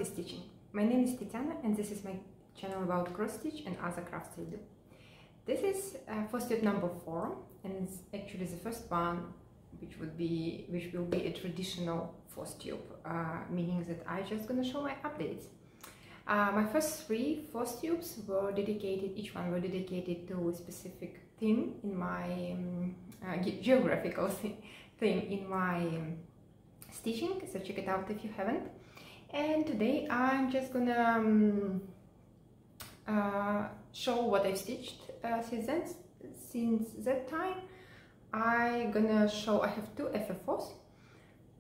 to Stitchin. My name is Tatiana and this is my channel about cross stitch and other crafts I do. This is Flosstube number 4 and it's actually the first one which will be a traditional Flosstube, meaning that I'm just gonna show my updates. My first 3 Flosstubes were dedicated, each one were dedicated to a specific theme in my geographical thing in my stitching, so check it out if you haven't. And today I'm just gonna show what I've stitched since that time. I have 2 FFOs.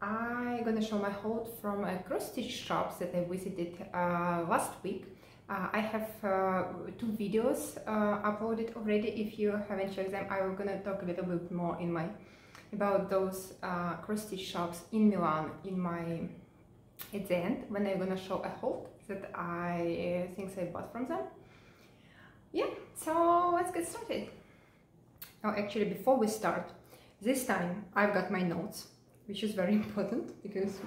I'm gonna show my haul from a cross stitch shops that I visited last week. I have 2 videos uploaded already. If you haven't checked them, I'm gonna talk a little bit more about those cross stitch shops in Milan at the end, when I'm gonna show a haul that things I bought from them. Yeah, so let's get started. Oh, actually, before we start, this time I've got my notes, which is very important because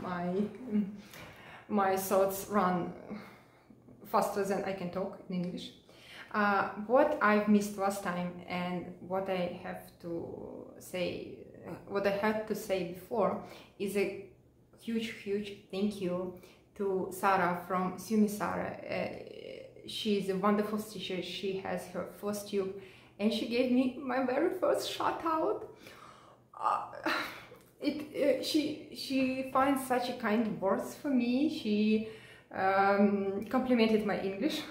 my thoughts run faster than I can talk in English. What I've missed last time and what I had to say before is a huge thank you to Sarah from Sumi Sarah. She's a wonderful stitcher. She has her Flosstube and she gave me my very first shout out. She finds such a kind words for me. She complimented my English.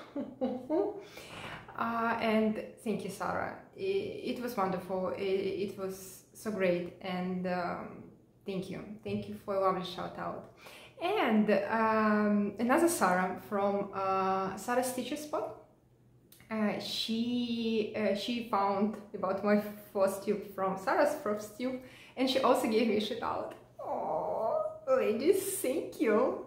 And thank you, Sarah. It was wonderful. It was so great, and thank you for a lovely shout out. And another Sarah from Sarah Stitcher Spot. She found about my Flosstube from Sarah's Flosstube, and she also gave me a shout out. Oh, ladies, thank you.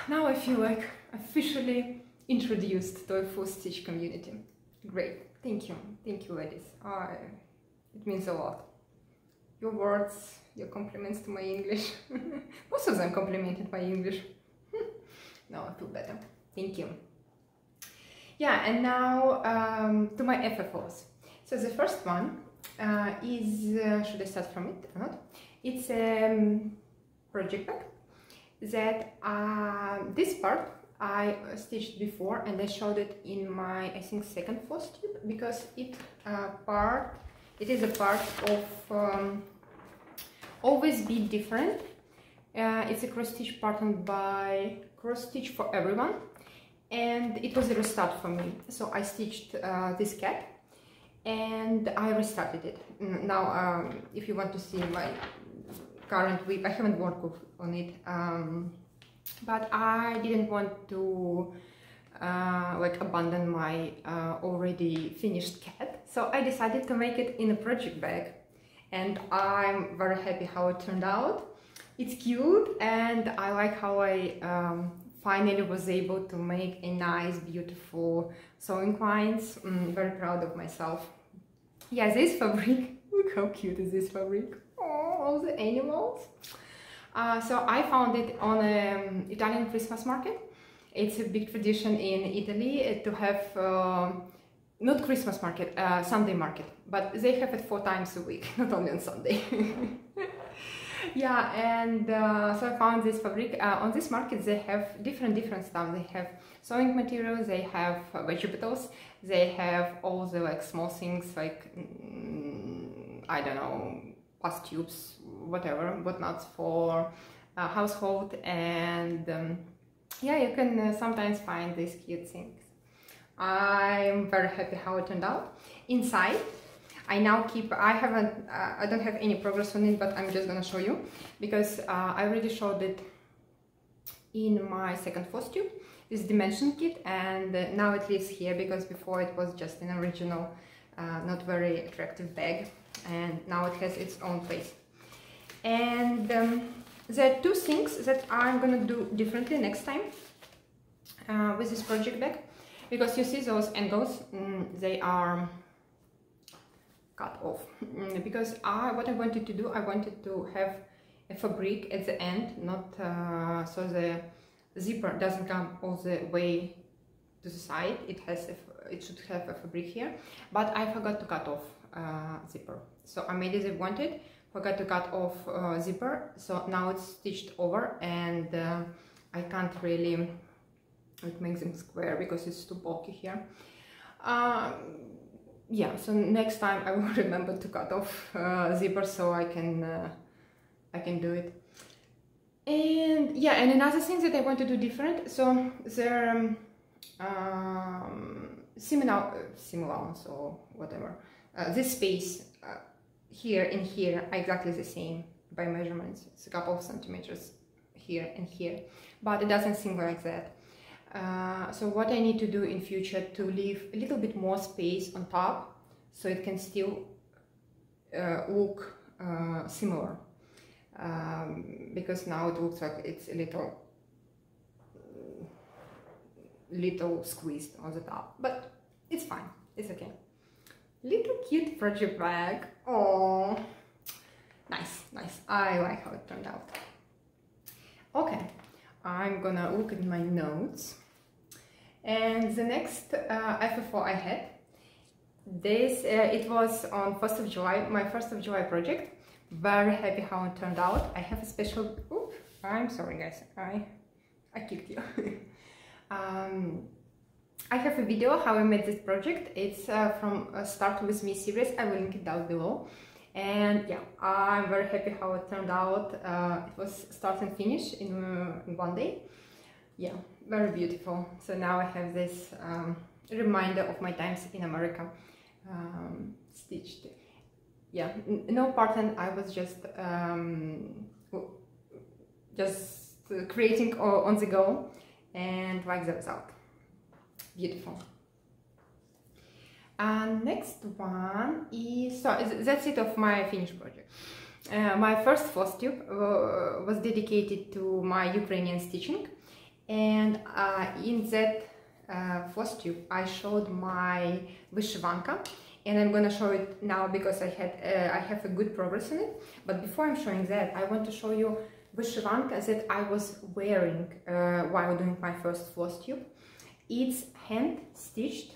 Now I feel like officially introduced to a full stitch community. Great, thank you, ladies. It means a lot. Your words, your compliments to my English. Most of them complimented my English. Now I feel better. Thank you. Yeah, and now to my FFOs. So the first one is, should I start from it or not? It's a project bag that this part I stitched before and I showed it in my, I think, second Flosstube, because it is a part of Always Be Different. It's a cross stitch pattern by Cross Stitch for Everyone, and it was a restart for me. So I stitched this cat and I restarted it. Now if you want to see my current week, I haven't worked on it, but I didn't want to like abandon my already finished cat, so I decided to make it in a project bag, and I'm very happy how it turned out. It's cute and I like how I finally was able to make a nice beautiful sewing lines. Very proud of myself. Yeah, this fabric, look how cute is this fabric. Oh, all the animals. So I found it on an Italian Christmas market. It's a big tradition in Italy to have not Christmas market, Sunday market, but they have it 4 times a week, not only on Sunday. Yeah, and so I found this fabric. On this market they have different stuff. They have sewing materials, they have vegetables, they have all the like small things like I don't know, past tubes, whatnots for household, and yeah, you can sometimes find these cute things. I'm very happy how it turned out. Inside, I don't have any progress on it, but I'm just gonna show you because I already showed it in my second Flosstube, this dimension kit, and now it lives here because before it was just an original, not very attractive bag, and now it has its own place. And there are 2 things that I'm gonna do differently next time with this project bag, because you see those angles, they are cut off, because what I wanted to do, I wanted to have a fabric at the end, not so the zipper doesn't come all the way to the side. It should have a fabric here, but I forgot to cut off zipper. So I made it as I wanted, forgot to cut off zipper, so now it's stitched over, and I can't really make them square because it's too bulky here. Yeah, so next time I will remember to cut off zipper so I can do it. And yeah, and another thing that I want to do different, so there similance or whatever, this space here and here are exactly the same by measurements. It's a couple of centimeters here and here, but it doesn't seem like that. So what I need to do in future to leave a little bit more space on top so it can still look similar, because now it looks like it's a little squeezed on the top, but it's fine, it's okay. Little cute project bag. Oh, nice, nice. I like how it turned out. Okay, I'm gonna look at my notes. And the next FFO I had, this it was on 1st of July, my 1st of July project. Very happy how it turned out. I have a special, oops, I'm sorry guys, I kicked you. I have a video how I made this project. It's from Start With Me series. I will link it down below. And yeah, I'm very happy how it turned out. It was start and finish in one day. Yeah, very beautiful. So now I have this reminder of my times in America stitched. Yeah, no pattern. I was just creating on the go, and like the result. Beautiful. And next one is, so that's it of my finished project. My first floss tube was dedicated to my Ukrainian stitching, and in that floss tube I showed my Volshebnaya, and I'm gonna show it now because I have a good progress in it. But before I'm showing that, I want to show you Volshebnaya that I was wearing while doing my first floss tube. It's hand stitched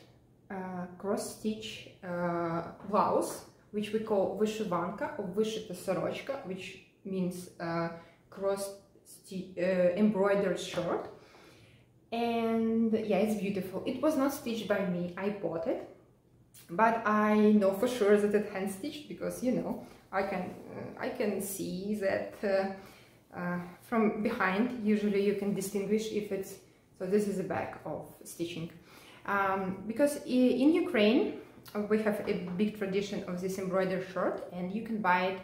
cross stitch blouse, which we call Volshebnaya or Вишита сорочка, which means cross embroidered shirt. And yeah, it's beautiful. It was not stitched by me, I bought it, but I know for sure that it's hand stitched because, you know, I can see that from behind. Usually you can distinguish if it's, so this is the back of stitching. Because in Ukraine we have a big tradition of this embroidered shirt, and you can buy it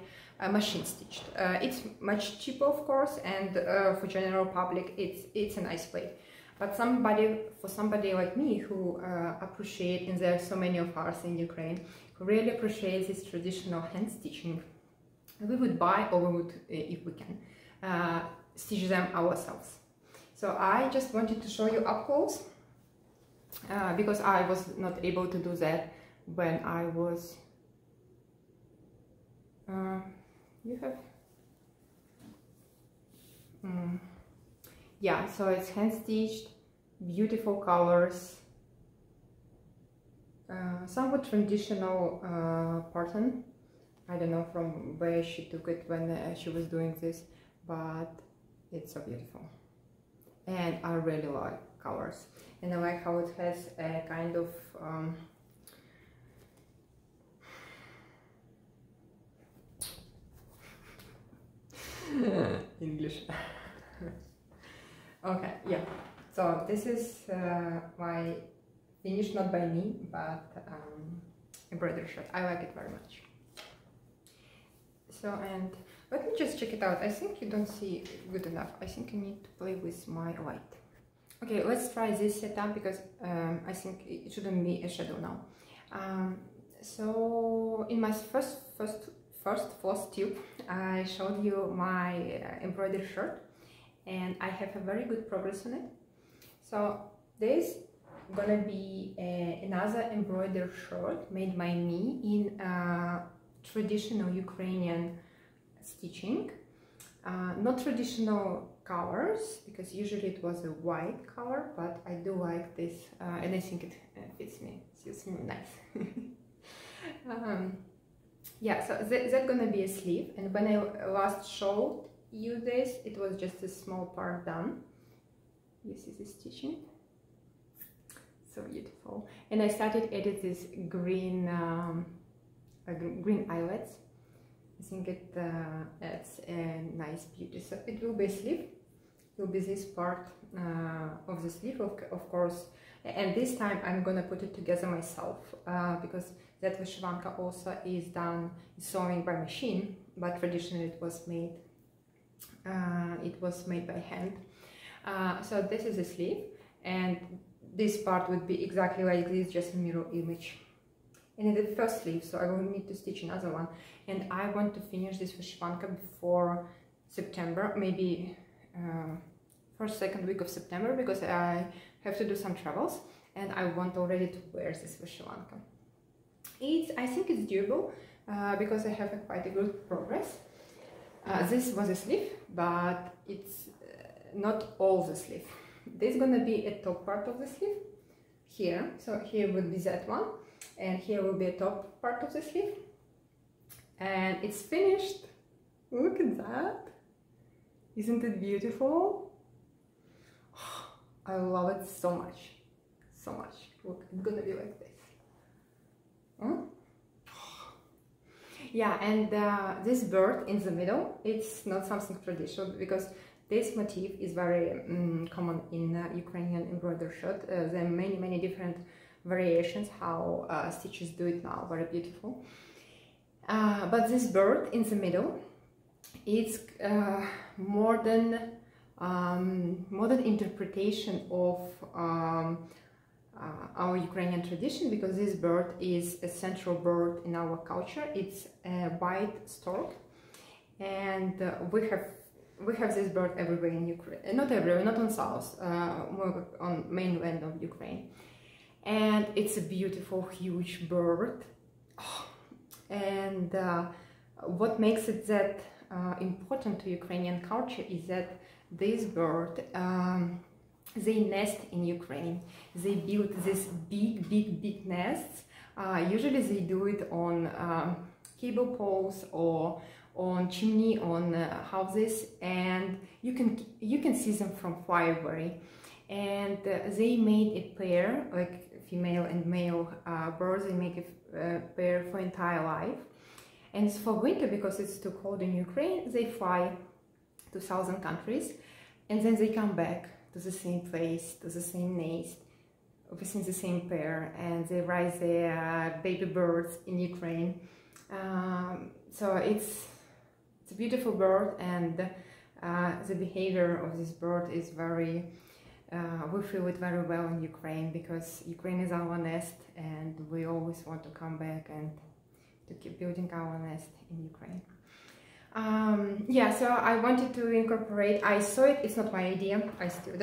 machine stitched. It's much cheaper, of course, and for general public it's a nice way. But for somebody like me who appreciate, and there are so many of us in Ukraine who really appreciate this traditional hand stitching, we would buy, or we would, if we can, stitch them ourselves. So I just wanted to show you up close, because I was not able to do that when I was, yeah, so it's hand stitched, beautiful colors, somewhat traditional pattern. I don't know from where she took it when she was doing this, but it's so beautiful. And I really like colors, and I like how it has a kind of English. Okay, yeah, so this is my finish, not by me, but embroidery shirt. I like it very much. So, and let me just check it out. I think you don't see good enough. I think I need to play with my light. Okay, let's try this setup because I think it shouldn't be a shadow now. So in my first floss tube, I showed you my embroidered shirt, and I have a very good progress on it. So this gonna be another embroidered shirt made by me in traditional Ukrainian stitching. Not traditional colors, because usually it was a white color, but I do like this, and I think it fits me, suits me nice. Yeah, so that's gonna be a sleeve, and when I last showed you this, it was just a small part done. You see the stitching? So beautiful. And I started adding this green green eyelets. I think it adds a nice beauty. So it will be a sleeve. It will be this part of the sleeve, of course. And this time I'm gonna put it together myself because that Volshebnaya also is done sewing by machine, but traditionally it was made by hand. So this is a sleeve, and this part would be exactly like this, just a mirror image. And in the first sleeve, so I will need to stitch another one, and I want to finish this Volshebnaya before September, maybe first, second week of September, because I have to do some travels, and I want already to wear this Volshebnaya. I think it's doable because I have quite a good progress. This was a sleeve, but it's not all the sleeve. There's gonna be a top part of the sleeve here, so here would be that one, and here will be a top part of the sleeve, and it's finished. Look at that, isn't it beautiful? I love it so much, so much. Look, it's gonna be like this. Yeah, and this bird in the middle, it's not something traditional, because this motif is very common in Ukrainian embroidery shirt. There are many different variations how stitches do it now, very beautiful. But this bird in the middle, it's modern interpretation of our Ukrainian tradition, because this bird is a central bird in our culture. It's a white stork, and we have this bird everywhere in Ukraine. Not everywhere, not on south, more on mainland of Ukraine. And it's a beautiful, huge bird. And what makes it that important to Ukrainian culture is that this bird, they nest in Ukraine. They build these big nests. Usually they do it on cable poles or on chimney, on houses, and you can see them from far away. And they made a pair, like female and male birds. They make a pair for entire life. And for winter, because it's too cold in Ukraine, they fly to southern countries, and then they come back to the same place, to the same nest, within the same pair, and they raise their baby birds in Ukraine. So it's a beautiful bird, and the behavior of this bird is very, we feel it very well in Ukraine, because Ukraine is our nest, and we always want to come back and to keep building our nest in Ukraine. Yeah, so I wanted to incorporate, I saw it, it's not my idea, I stood.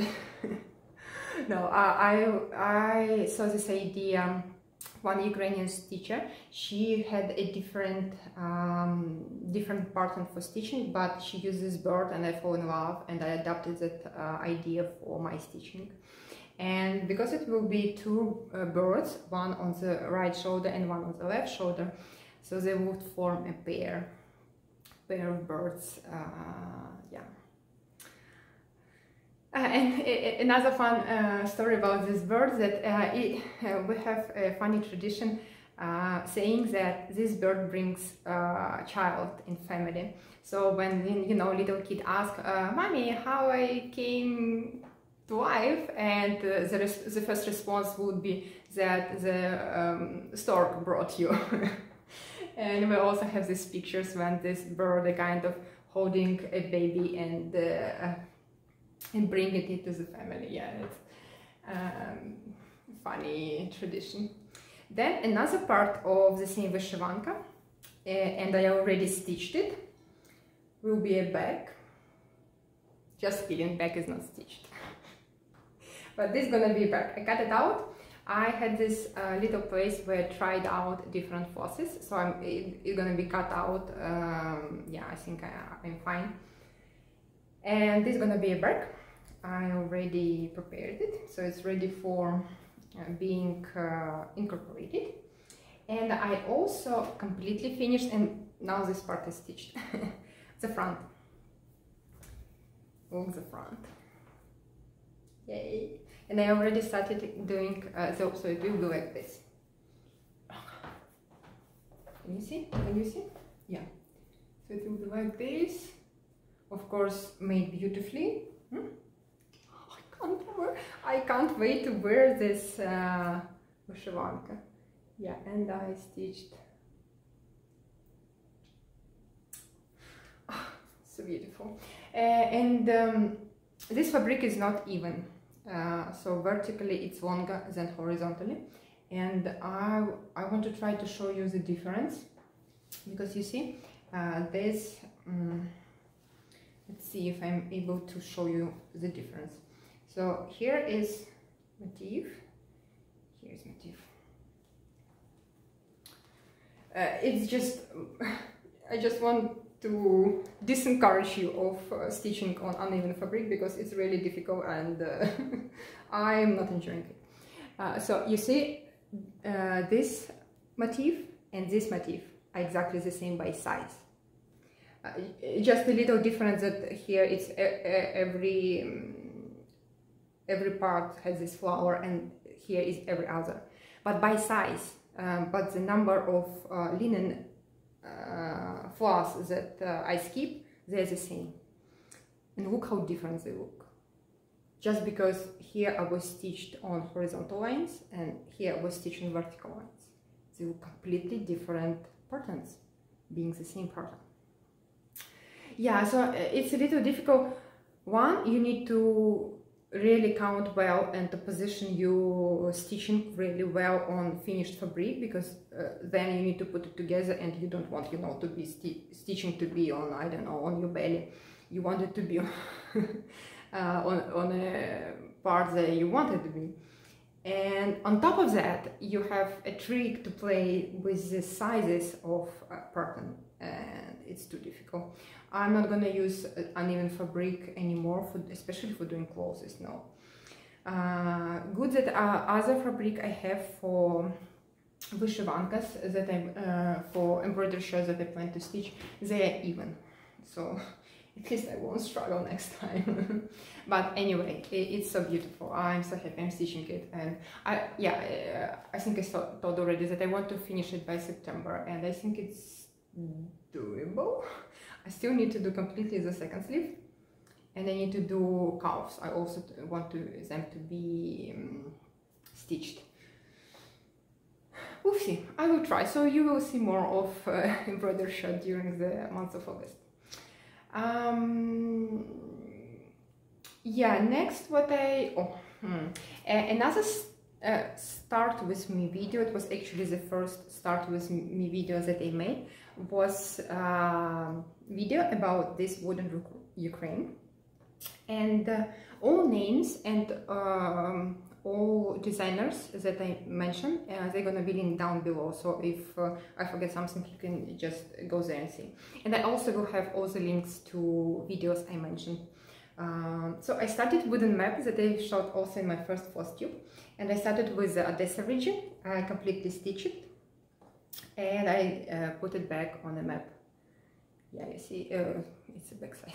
No, I saw this idea, one Ukrainian stitcher, she had a different pattern for stitching, but she used this bird, and I fell in love, and I adapted that idea for my stitching. And because it will be two birds, one on the right shoulder and one on the left shoulder, so they would form a pair of birds. Yeah. And another fun story about this bird, that we have a funny tradition saying that this bird brings a child in family. So when, you know, little kid ask, "Mommy, how I came to life?" and the first response would be that the stork brought you. And we also have these pictures when this bird is kind of holding a baby and bringing it to the family. Yeah, it's funny tradition. Then another part of the same Volshebnaya, and I already stitched it, will be a bag. Just kidding, bag is not stitched. But this is gonna be a bag. I cut it out. I had this little place where I tried out different flosses, so it's gonna be cut out. Yeah, I think I'm fine. And this is gonna be a bag. I already prepared it, so it's ready for being incorporated. And I also completely finished, and now this part is stitched. The front. Oh, the front. Yay! And I already started doing so it will be like this. Can you see? Can you see? Yeah. So it will be like this. Of course, made beautifully. I can't wait to wear this Volshebnaya. Yeah, and I stitched. Oh, so beautiful. This fabric is not even. So vertically it's longer than horizontally. And I want to try to show you the difference. Because you see, this... let's see if I'm able to show you the difference. So here is motif, here's motif. It's just, I just want to discourage you of stitching on uneven fabric because it's really difficult and I'm not enjoying it. So you see, this motif and this motif are exactly the same by size. Just a little difference that here it's every part has this flower and here is every other, but by size, but the number of linen floss that I skip, they're the same. And look how different they look. Just because here I was stitched on horizontal lines and here I was stitched on vertical lines. They look completely different patterns, being the same pattern. Yeah, so it's a little difficult. One, you need to really count well and to position your stitching really well on finished fabric, because then you need to put it together and you don't want, you know, to be stitching to be on, I don't know, on your belly. You want it to be on a part that you want it to be. And on top of that, you have a trick to play with the sizes of pattern, and it's too difficult. I'm not gonna use uneven fabric anymore, especially for doing clothes, no. Good that other fabric I have for Volshebnayas that I for embroidery shirts that I plan to stitch, they are even, so at least I won't struggle next time. But anyway, it's so beautiful. I'm so happy I'm stitching it, and I think I told already that I want to finish it by September, and I think it's doable. I still need to do completely the second sleeve, and I need to do calves. I also want them to be stitched. We'll see. I will try. So you will see more of embroidery shirt during the month of August. Yeah, next what another start with me video, it was actually the first start with me video that I made, was video about this wooden Ukraine, and all names and all designers that I mentioned, they're gonna be linked down below, so if I forget something, you can just go there and see. And I also will have all the links to videos I mentioned. So I started with a map that I shot also in my first Flosstube, and I started with the Odessa region. I completely stitched it, and I put it back on the map. Yeah, you see, it's a back side.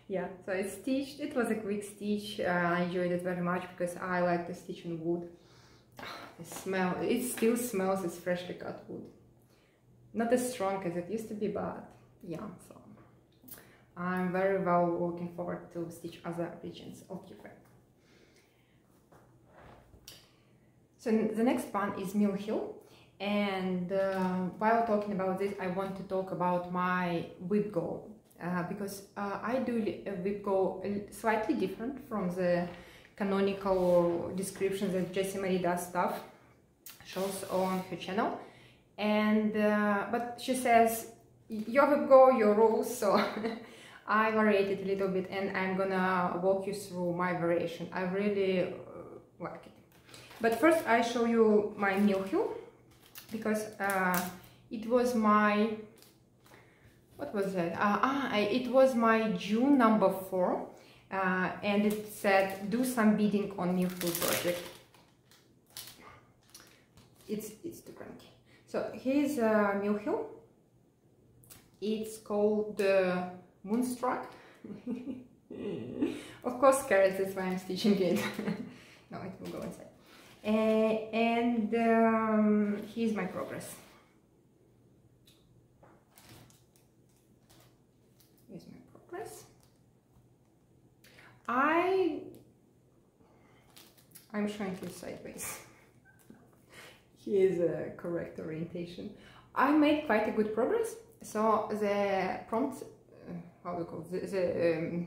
Yeah, so I stitched. It was a quick stitch. I enjoyed it very much because I like to stitch in wood. The smell, it still smells as freshly cut wood. Not as strong as it used to be, but yeah, so I'm very well looking forward to stitch other regions of Ukraine. So the next one is Mill Hill, and while talking about this, I want to talk about my WIPGo. Because I do WIPGo slightly different from the canonical descriptions that Jessie Marie does stuff, shows on her channel, and but she says your WIPGo, your rules, so I varied it a little bit, and I'm gonna walk you through my variation. I really like it. But first I show you my Mill Hill, because it was my what was that? It was my June number 4, and it said do some beading on new food project. It's too cranky. So here's Mill Hill. It's called Moonstruck. Of course, carrots, that's why I'm stitching it. No, it will go inside. And here's my progress. Here's my progress. I'm showing you sideways. Here's a correct orientation. I made quite a good progress. So the prompt, how do you call it? The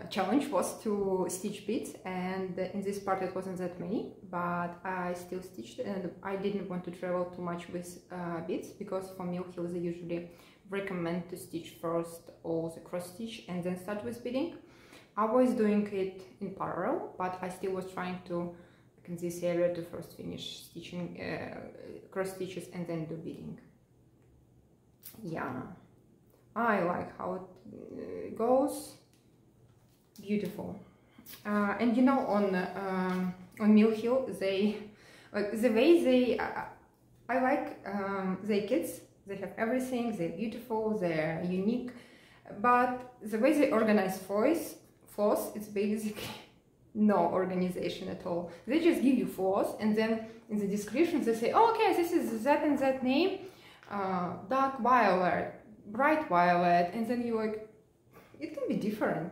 challenge was to stitch beads, and in this part it wasn't that many, but I still stitched, and I didn't want to travel too much with beads, because for Mill Hill they usually recommend to stitch first all the cross stitch and then start with beading. I was doing it in parallel, but I still was trying to, in this area, to first finish stitching cross stitches and then do beading. Yeah, I like how it goes. Beautiful. And you know, on Mill Hill, they like the way they I like their kits. They have everything. They're beautiful. They're unique. But the way they organize floss, it's basically no organization at all. They just give you floss, and then in the description they say, oh, okay, this is that and that name, dark violet, bright violet, and then you're like, it can be different.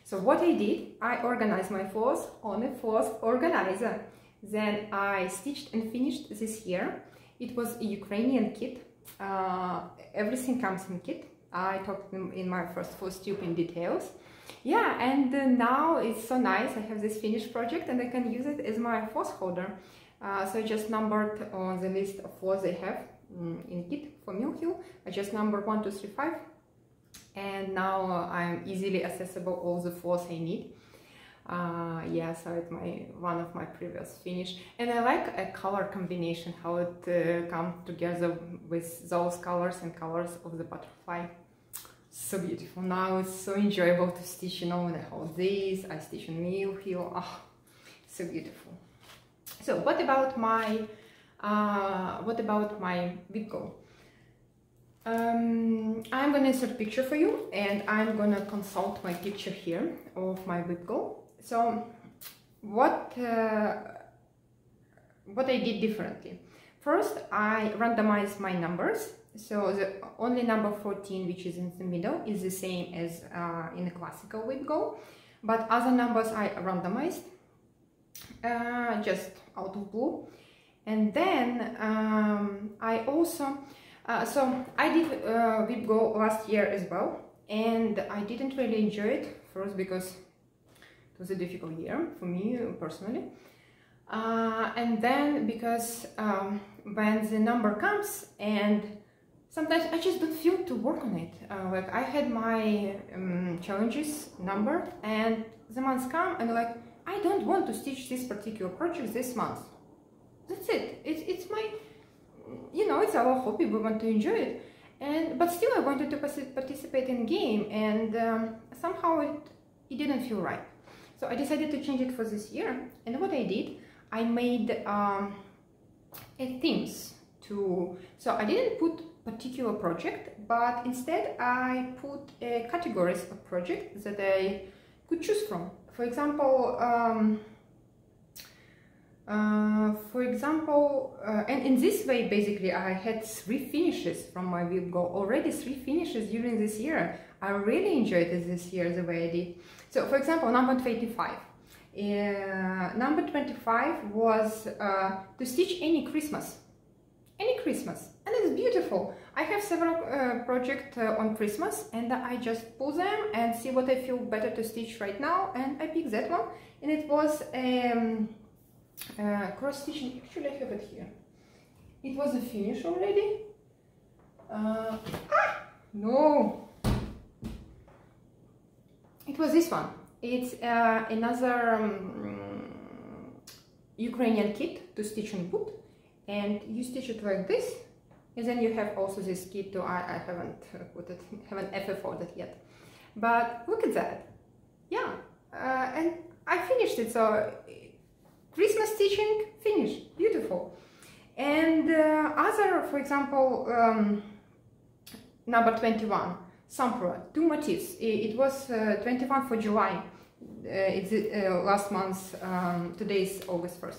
So what I did, I organized my floss on a floss organizer. Then I stitched and finished this here. It was a Ukrainian kit. Everything comes in kit. I talked in my first Flosstube in details. Yeah, and now it's so nice. I have this finished project and I can use it as my floss holder. So I just numbered on the list of floss they have in kit for Mill Hill. I just numbered 1, 2, 3, 5. And now I'm easily accessible all the floss I need. Yeah, so it's one of my previous finish, and I like a color combination, how it comes together with those colors and colors of the butterfly. So beautiful. Now it's so enjoyable to stitch, you know, when I hold this, I stitch in Mill Hill. Oh, so beautiful. So what about my WIPGo? I'm gonna insert a picture for you, and I'm gonna consult my picture here of my WIPGo. So what I did differently. First, I randomized my numbers. So the only number 14, which is in the middle, is the same as in a classical WIPGo, but other numbers I randomized just out of blue. And then I also so I did WIPGo last year as well, and I didn't really enjoy it. First, because it was a difficult year for me personally, and then because when the number comes, and sometimes I just don't feel to work on it. Like I had my challenges numbered, and the months come, and like I don't want to stitch this particular project this month. That's it. It's my, you know, it's our hobby. We want to enjoy it, but still I wanted to participate in game, and somehow it didn't feel right. So I decided to change it for this year, and what I did, I made themes to. So I didn't put particular project, but instead I put categories of projects that I could choose from. For example, and in this way, basically, I had 3 finishes from my WIPGo. Already 3 finishes during this year. I really enjoyed it this year, the way I did. So, for example, number 25. Number 25 was to stitch any Christmas. Any Christmas. And it's beautiful. I have several projects on Christmas, and I just pull them and see what I feel better to stitch right now. And I picked that one. And it was cross stitching. Actually, I have it here. It was a finish already. No, it was this one. It's another Ukrainian kit to stitch and boot, and you stitch it like this, And then you have also this kit too. I haven't put it, haven't FFO'd it yet. But look at that. Yeah, and I finished it. So Christmas stitching finished, beautiful. And other, for example, number 21, sampler, 2 motifs. It was 21 for July. It's last month. Today is August 1st.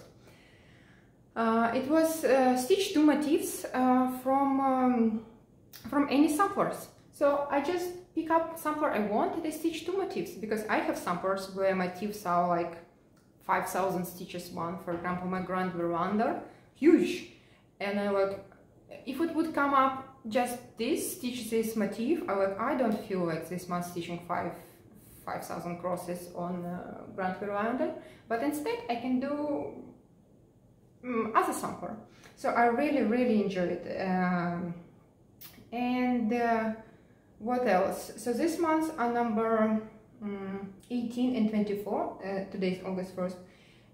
It was stitched 2 motifs from any samplers. So I just pick up sampler I want and I stitch 2 motifs, because I have samplers where motifs are like 5,000 stitches one. For example, my grand veranda, huge. And I like, if it would come up just this, stitch this motif, I don't feel like this month stitching 5,000 crosses on grand veranda, but instead I can do other sampler. So I really enjoyed it. And what else? So this month are number 18 and 24. Today is August 1st.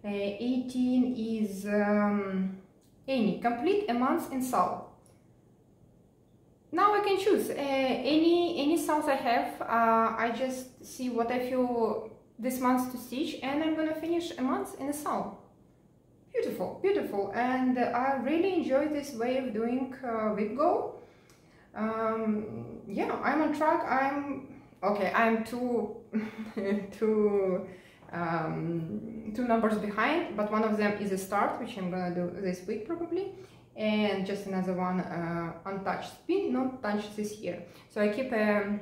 18 is any complete a month in Sal. Now I can choose any Sals I have. I just see what I feel this month to stitch, and I'm gonna finish a month in a Sal. Beautiful, beautiful, and I really enjoy this way of doing WIPGo. Yeah, I'm on track. I'm two numbers behind, but one of them is a start, which I'm gonna do this week probably, and just another one untouched spin, not touched this year. So I keep a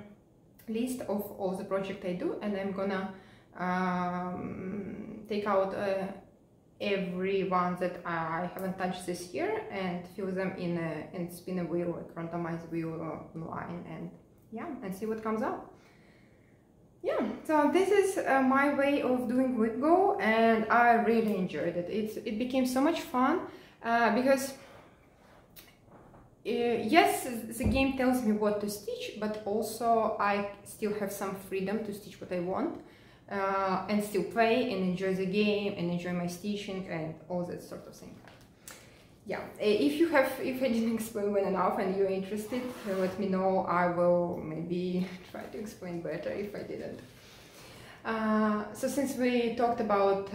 list of all the projects I do, and I'm gonna take out every one that I haven't touched this year and fill them in spin a wheel, like randomize wheel line, and yeah, and see what comes out. Yeah, so this is my way of doing WIPGo, and I really enjoyed it. It became so much fun because yes, the game tells me what to stitch, but also I still have some freedom to stitch what I want. And still play and enjoy the game and enjoy my stitching and all that sort of thing. Yeah, if I didn't explain well enough and you're interested, let me know. I will maybe try to explain better if I didn't. So since we talked about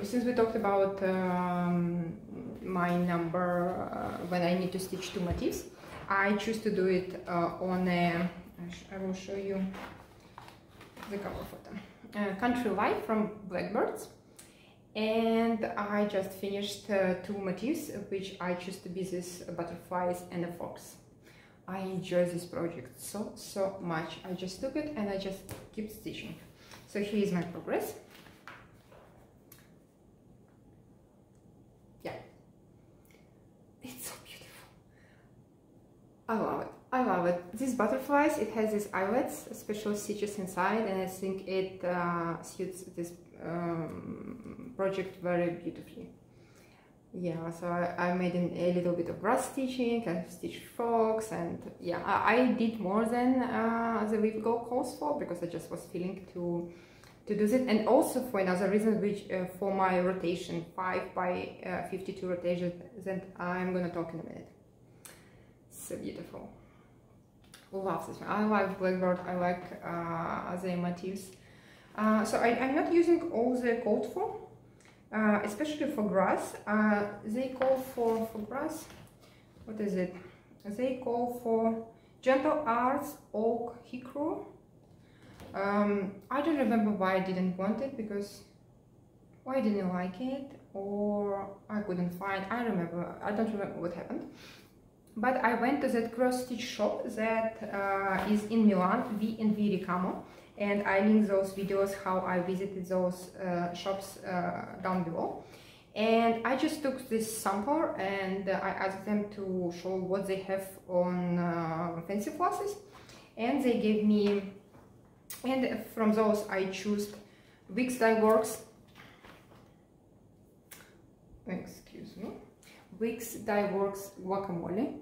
since we talked about my number when I need to stitch 2 motifs, I choose to do it on a, I will show you the cover photo. Country Life from Blackbird. And I just finished 2 motifs, which I choose to be these butterflies and a fox. I enjoy this project so much. I just took it and I just keep stitching. So here is my progress. Yeah, it's so beautiful. I love it. I love it. These butterflies, it has these eyelets, special stitches inside, and I think it suits this project very beautifully. Yeah, so I made a little bit of grass stitching, I stitched frogs, and yeah, I did more than the WIPGo calls for, because I just was feeling to do this, and also for another reason, which for my rotation, 5 by 52 rotation, that I'm gonna talk in a minute. So beautiful. Love this one. I like Blackbird, I like other motifs. So I'm not using all the called for, especially for grass. They call for grass, what is it? They call for Gentle Arts Oak Hickory. I don't remember why I didn't want it, because why I didn't like it, or I couldn't find, I don't remember what happened. But I went to that cross-stitch shop that is in Milan, V&V Ricamo, and I link those videos how I visited those shops down below. And I just took this sample and I asked them to show what they have on fancy flosses, and they gave me, and from those I chose Wix Dye Works. Excuse me. Wix Dye Works Guacamole,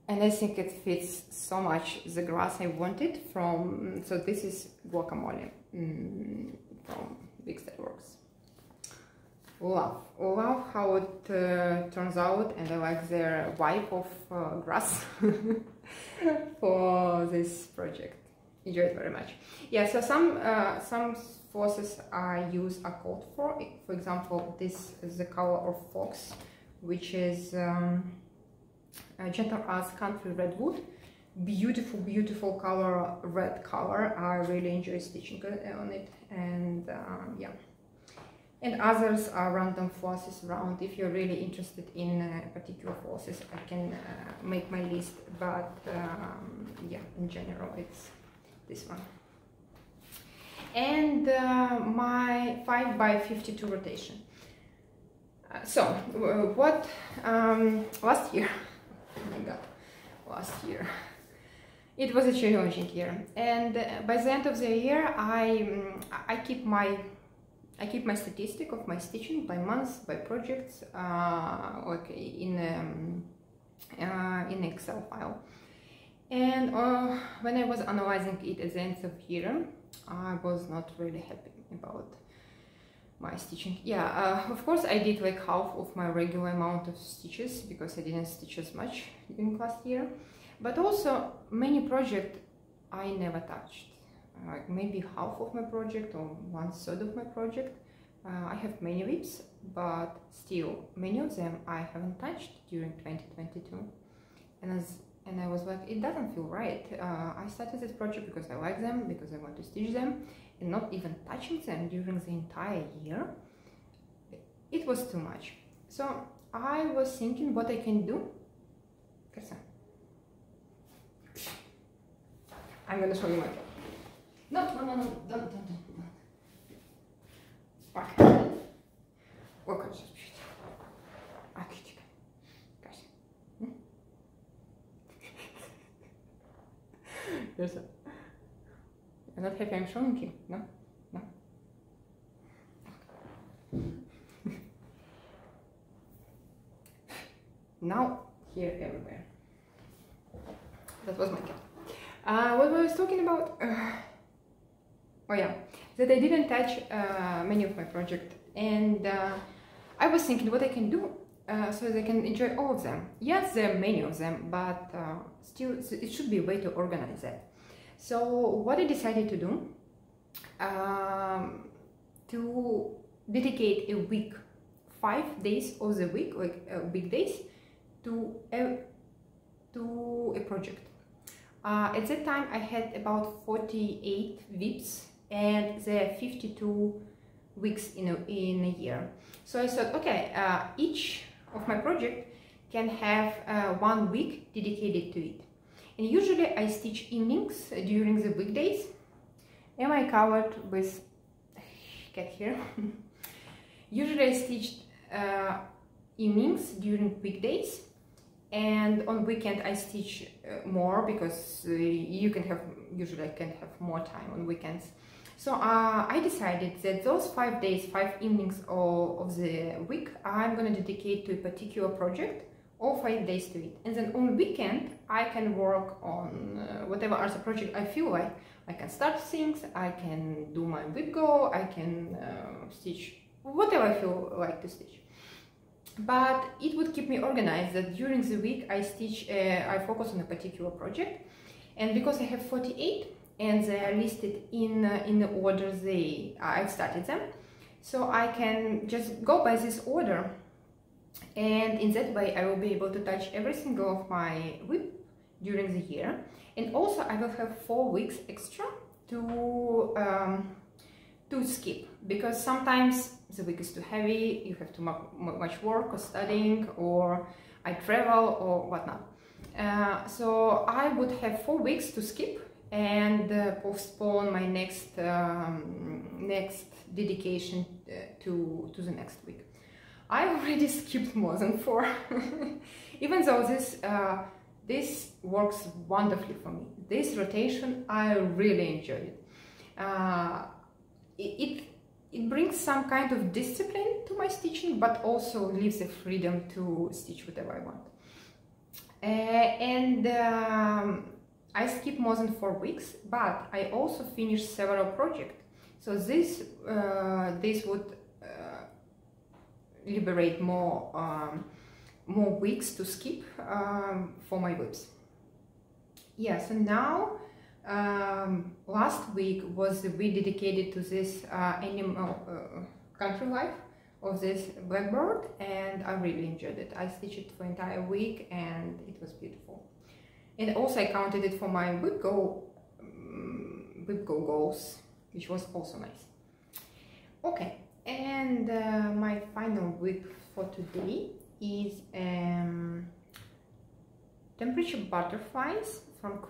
and I think it fits so much the grass I wanted from, so this is guacamole from Wix Dye Works. love how it turns out, and I like their vibe of grass for this project. Enjoy it very much. Yeah, so some flosses I use a code for. For example, this is the color of Fox, which is Gentle as Country Redwood. Beautiful, beautiful color, red color. I really enjoy stitching on it, and yeah. And others are random flosses around. If you're really interested in particular flosses, I can make my list, but yeah, in general it's this one. And my 5x52 rotation. So what last year, oh my god, last year it was a challenging year, and by the end of the year I keep my statistic of my stitching by months, by projects, like in Excel file. And when I was analyzing it at the end of the year, I was not really happy about my stitching. Yeah, of course I did like half of my regular amount of stitches because I didn't stitch as much in last year. But also many projects I never touched. Like maybe half of my project or 1/3 of my project. I have many WIPs, but still many of them I haven't touched during 2022. And I was like, it doesn't feel right. I started this project because I like them, because I want to stitch them, and not even touching them during the entire year. It was too much. So I was thinking what I can do. I'm gonna show you my job. No, don't. Okay. What can I say? Okay, guys. You're not happy I'm showing you? No? No? Now, here, everywhere. That was my cat. What I was talking about? Oh yeah, that I didn't touch many of my projects, and I was thinking what I can do so they can enjoy all of them. Yes, there are many of them, but still it should be a way to organize that. So what I decided to do, to dedicate a week, 5 days of the week, like weekdays, to a project. At that time I had about 48 WIPs, and there are 52 weeks in a year. So I thought, okay, each of my project can have 1 week dedicated to it. And usually I stitch evenings during the weekdays. Am I covered with cat here? Usually I stitched evenings during weekdays, and on weekend I stitch more because usually I can have more time on weekends. So I decided that those 5 days, 5 evenings of the week, I'm going to dedicate to a particular project, all 5 days to it. And then on weekend I can work on whatever other project I feel like. I can start things, I can do my WIPGo, I can stitch whatever I feel like to stitch. But it would keep me organized that during the week I focus on a particular project. And because I have 48 and they are listed in the order I've started them, so I can just go by this order, and in that way I will be able to touch every single of my WIP during the year. And also I will have 4 weeks extra to skip, because sometimes the week is too heavy, you have too much work or studying, or I travel or whatnot. So I would have 4 weeks to skip and postpone my next dedication to the next week. I already skipped more than 4, even though this works wonderfully for me. This rotation, I really enjoy it. It brings some kind of discipline to my stitching, but also leaves the freedom to stitch whatever I want. I skip more than 4 weeks, but I also finish several projects. So this would liberate more weeks to skip for my WIPs. Yeah, so now last week was the week dedicated to this animal country life of this Blackbird, and I really enjoyed it. I stitched it for an entire week and it was beautiful. And also I counted it for my WIPGo goals, which was also nice. Okay, and my final WIP for today is temperature butterflies from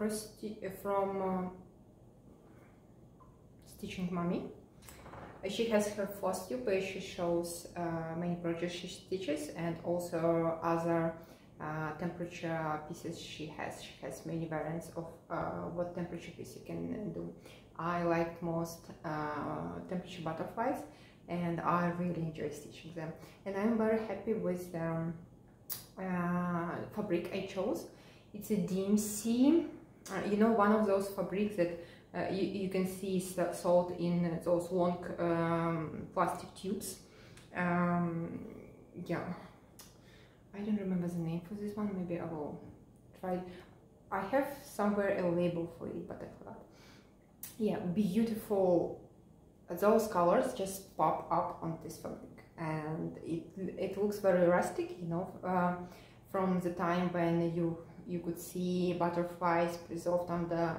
Stitching Mommy. She has her Flosstube where she shows many projects she stitches, and also other temperature pieces she has. She has many variants of what temperature piece you can do. I liked most temperature butterflies, and I really enjoy stitching them. And I'm very happy with the fabric I chose. It's a DMC, you know, one of those fabrics that you can see sold in those long plastic tubes. Yeah, I don't remember the name for this one. Maybe I will try. I have somewhere a label for it, but I forgot. Yeah, beautiful. Those colors just pop up on this fabric, and it looks very rustic, you know, from the time when you could see butterflies preserved under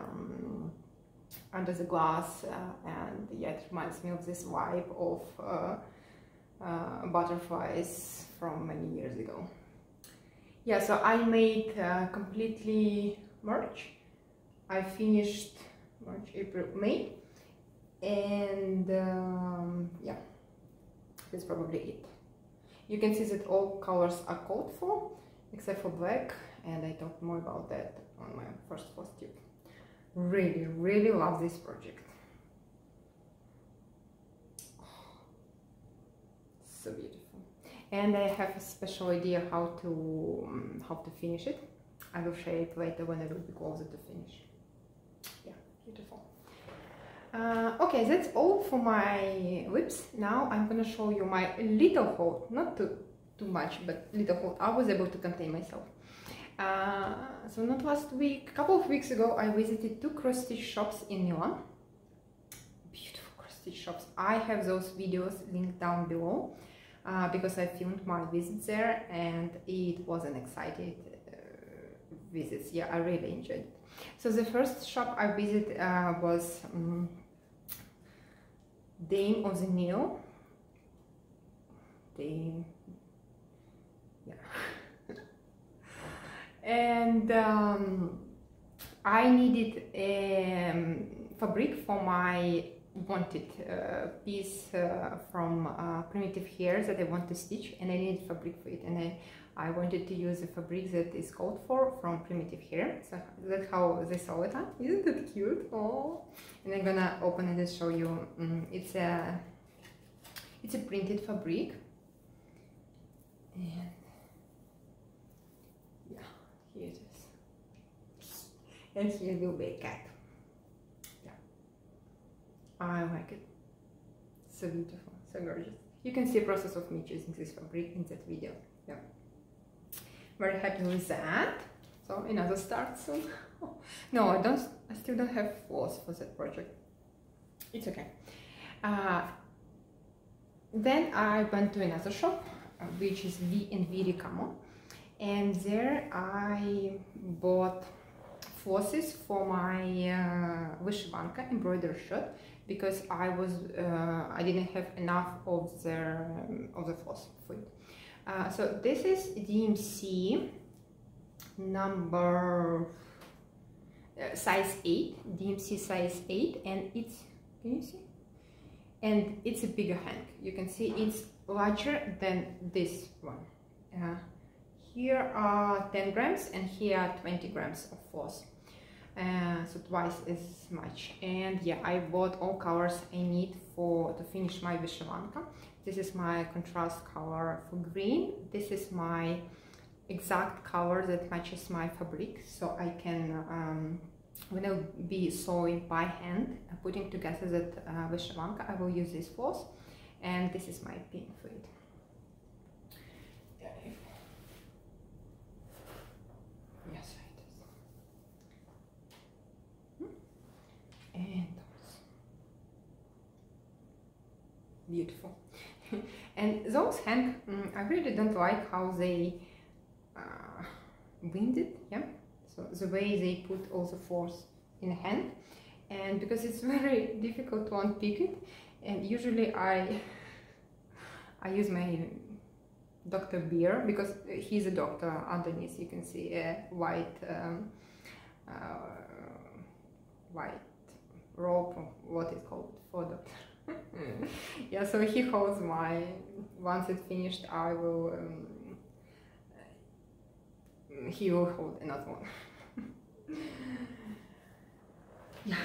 the glass, and yeah, it reminds me of this vibe of butterflies from many years ago. Yeah, so I made completely March. I finished March, April, May, and yeah, that's probably it. You can see that all colors are called for except for black, and I talked more about that on my first Flosstube. Really love this project. Oh, so beautiful. And I have a special idea how to finish it. I will share it later when I will be closer to finish. Yeah, beautiful. Okay, that's all for my WIPs. Now I'm gonna show you my little haul, not too much, but little haul. I was able to contain myself. So not last week, a couple of weeks ago, I visited 2 cross-stitch shops in Milan. Beautiful cross-stitch shops. I have those videos linked down below because I filmed my visit there, and it was an exciting visit. Yeah, I really enjoyed it. So the first shop I visited was Dame of the Needle. Dame, yeah. And I needed fabric for my wanted piece from primitive hair that I want to stitch, and I needed fabric for it, and I wanted to use the fabric that is called for from primitive hair. So that's how they saw it. Isn't it cute? Oh, and I'm gonna open it and show you. It's a printed fabric, and yeah, here it is. And here will be a cat. Yeah, I like it. So beautiful, so gorgeous. You can see the process of me choosing this fabric in that video. Yeah, very happy with that. So another start soon. No, I still don't have floss for that project. It's okay. Then I went to another shop, which is V&V Ricamo, and there I bought flosses for my Volshebnaya embroidery shirt, because I didn't have enough of the floss for it. So this is DMC number size 8, DMC size 8, and it's, can you see? And it's a bigger hand. You can see it's larger than this one. Here are 10 grams and here are 20 grams of floss. So twice as much. And yeah, I bought all colors I need to finish my Volshebnaya. This is my contrast color for green. This is my exact color that matches my fabric, so I can when I'll be sewing by hand, putting together that Volshebnaya, I will use this floss, and this is my pin for it. beautiful. And those hands, I really don't like how they wind it, yeah. So the way they put all the force in a hand, and because it's very difficult to unpick it, and usually I use my Dr. Beer, because he's a doctor. Underneath you can see a white white rope, or what is called for doctor. Yeah, so he holds my, once it's finished I will he will hold another one. Yeah,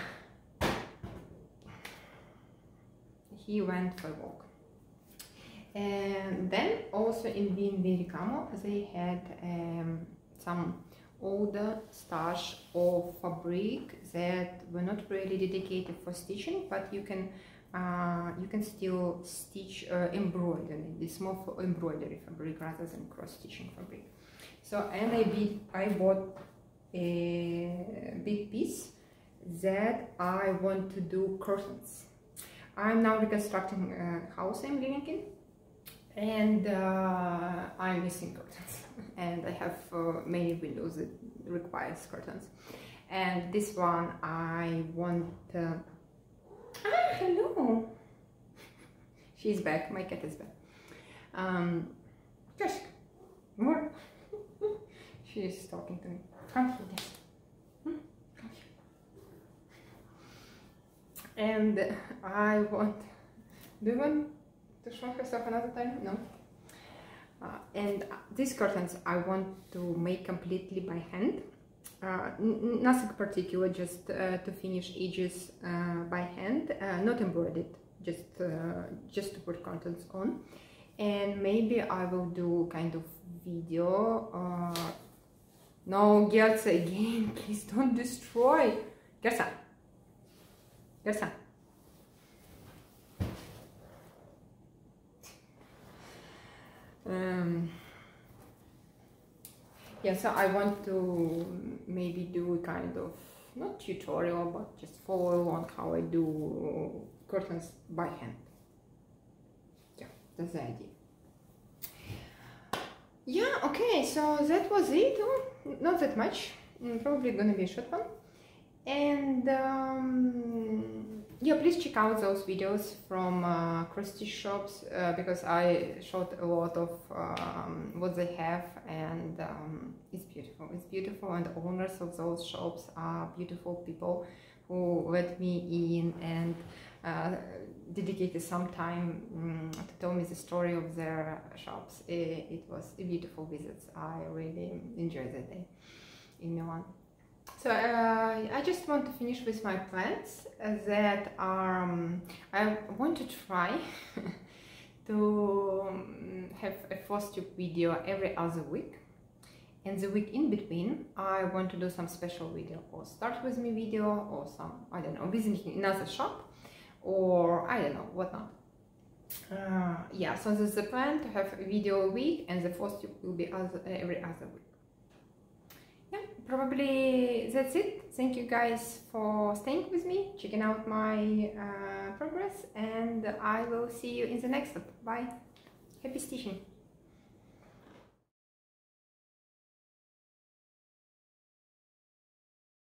he went for a walk. And then also in WIPGo they had some older stash of fabric that were not really dedicated for stitching, but you can still stitch embroidery. It's more for embroidery fabric rather than cross stitching fabric. So, and I bought a big piece that I want to do curtains. I'm now reconstructing a house I'm living in, and I'm missing curtains. And I have many windows that requires curtains. And this one I want... hello! She's back, my cat is back. Just more. She's talking to me. Come here, yes. Come here. And I want... Do you want to show herself another time? No? And these curtains I want to make completely by hand. Nothing particular, just to finish edges by hand, not embroidered, just to put curtains on. And maybe I will do kind of video. No, Gersa again, please don't destroy. Gersa, Gersa. Yeah, so I want to maybe do a kind of, not tutorial, but just follow along how I do curtains by hand. Yeah, that's the idea. Yeah, okay, so that was it. Not that much, probably gonna be a short one. And yeah, please check out those videos from cross-stitch shops, because I showed a lot of what they have, and it's beautiful. It's beautiful, and the owners of those shops are beautiful people who let me in and dedicated some time to tell me the story of their shops. It was a beautiful visit. I really enjoyed the day in Milan. So I just want to finish with my plans that are, I want to try to have a Flosstube video every other week, and the week in between I want to do some special video, or start with me video, or some, I don't know, visiting another shop, or I don't know, whatnot. Yeah, so this is the plan, to have a video a week, and the Flosstube will be every other week. Yeah, probably that's it. Thank you guys for staying with me, checking out my progress, and I will see you in the next one. Bye. Happy stitching.